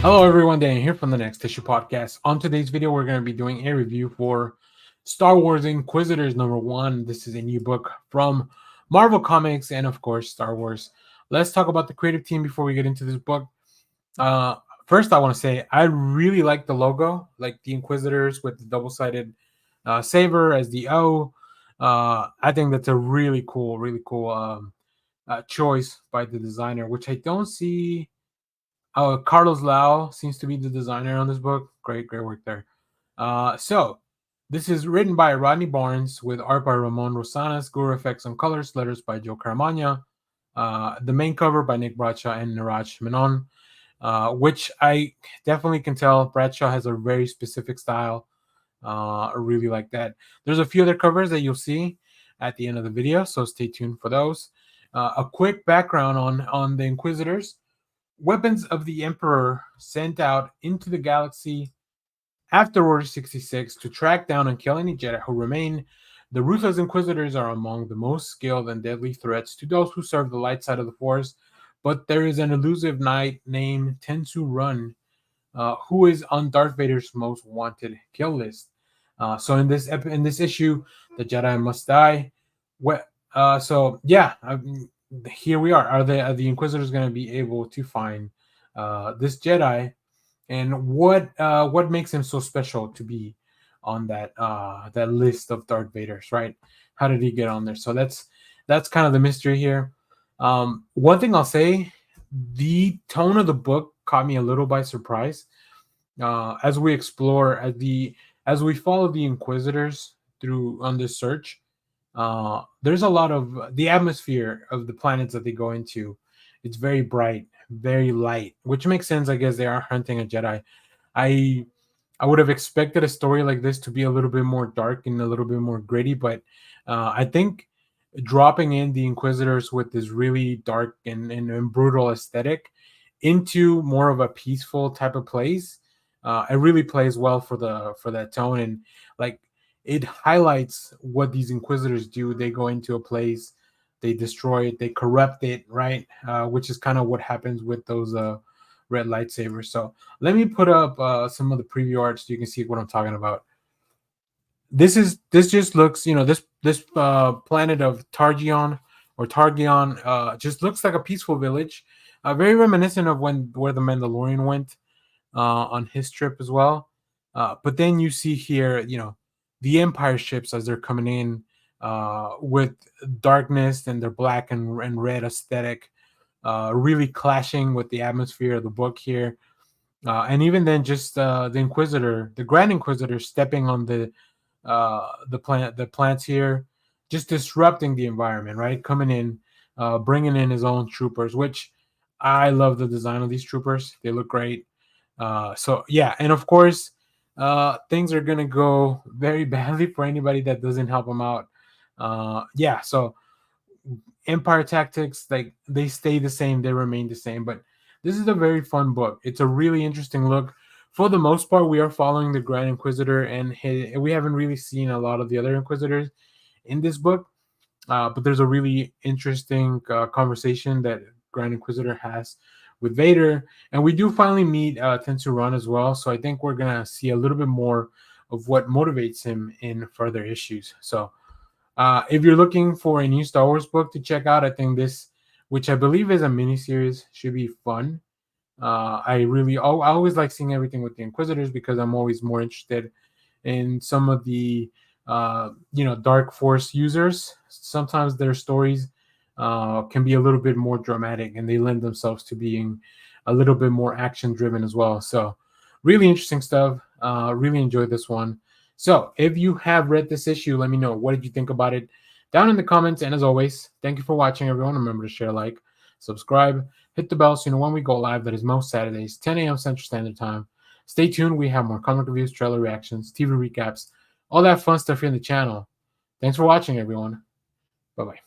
Hello everyone, Dan here from the Next Issue Podcast. On today's video, we're going to be doing a review for Star Wars Inquisitors #1. This is a new book from Marvel Comics and of course Star Wars. Let's talk about the creative team before we get into this book. Uh, First, I want to say I really like the logo, like the Inquisitors with the double-sided saber as the O. I think that's a really cool choice by the designer, which I don't see. Oh, Carlos Lau seems to be the designer on this book. Great work there. So this is written by Rodney Barnes with art by Ramón, Rosanas, Guru-eFX on colors, letters by Joe Caramagna. The main cover by Nick Bradshaw and Niraj Menon, which I definitely can tell Bradshaw has a very specific style. I really like that. There's a few other covers that you'll see at the end of the video, so stay tuned for those. A quick background on the Inquisitors. Weapons of the Emperor sent out into the galaxy after Order 66 to track down and kill any Jedi who remain. The ruthless Inquisitors are among the most skilled and deadly threats to those who serve the light side of the Force, but there is an elusive knight named Tensu Run who is on Darth Vader's most wanted kill list. So in this issue, the Jedi must die. Here we are. Are the Inquisitors going to be able to find this Jedi, and what makes him so special to be on that list of Darth Vaders, right? How did he get on there? So that's kind of the mystery here. One thing I'll say, the tone of the book caught me a little by surprise. As we explore, as we follow the Inquisitors through on this search, there's a lot of the atmosphere of the planets that they go into. It's very bright, very light, which makes sense. I guess they are hunting a Jedi. I I would have expected a story like this to be a little bit more dark and a little bit more gritty, but I think dropping in the Inquisitors with this really dark and brutal aesthetic into more of a peaceful type of place, it really plays well for that tone, and like it highlights what these Inquisitors do. They go into a place, they destroy it, they corrupt it, right? Which is kind of what happens with those red lightsabers. So let me put up some of the preview art so you can see what I'm talking about. This just looks, this planet of Targion just looks like a peaceful village, very reminiscent of where the Mandalorian went on his trip as well. But then you see here, the Empire ships as they're coming in with darkness and their black and red aesthetic, really clashing with the atmosphere of the book here. And even then, just the Grand Inquisitor, stepping on the plants here, just disrupting the environment, right? Coming in, bringing in his own troopers, which I love the design of these troopers. They look great. So yeah, and of course, things are gonna go very badly for anybody that doesn't help them out. Yeah, so Empire tactics, like they stay the same, they remain the same. But this is a very fun book. It's a really interesting look. For the most part, we are following the Grand Inquisitor, and we haven't really seen a lot of the other Inquisitors in this book. But there's a really interesting conversation that Grand Inquisitor has with Vader, and we do finally meet Tensu Ran as well. So I think we're gonna see a little bit more of what motivates him in further issues. So if you're looking for a new Star Wars book to check out, I think this, which I believe is a miniseries, should be fun. I always like seeing everything with the Inquisitors because I'm always more interested in some of the Dark Force users. Sometimes their stories can be a little bit more dramatic, and they lend themselves to being a little bit more action driven as well. So really interesting stuff. Really enjoyed this one. So if you have read this issue, let me know, what did you think about it down in the comments. And as always, thank you for watching, everyone. Remember to share, like, subscribe, hit the bell so you know when we go live. That is most Saturdays, 10 a.m. Central Standard Time. Stay tuned. We have more comic reviews, trailer reactions, TV recaps, all that fun stuff here in the channel. Thanks for watching, everyone. Bye-bye.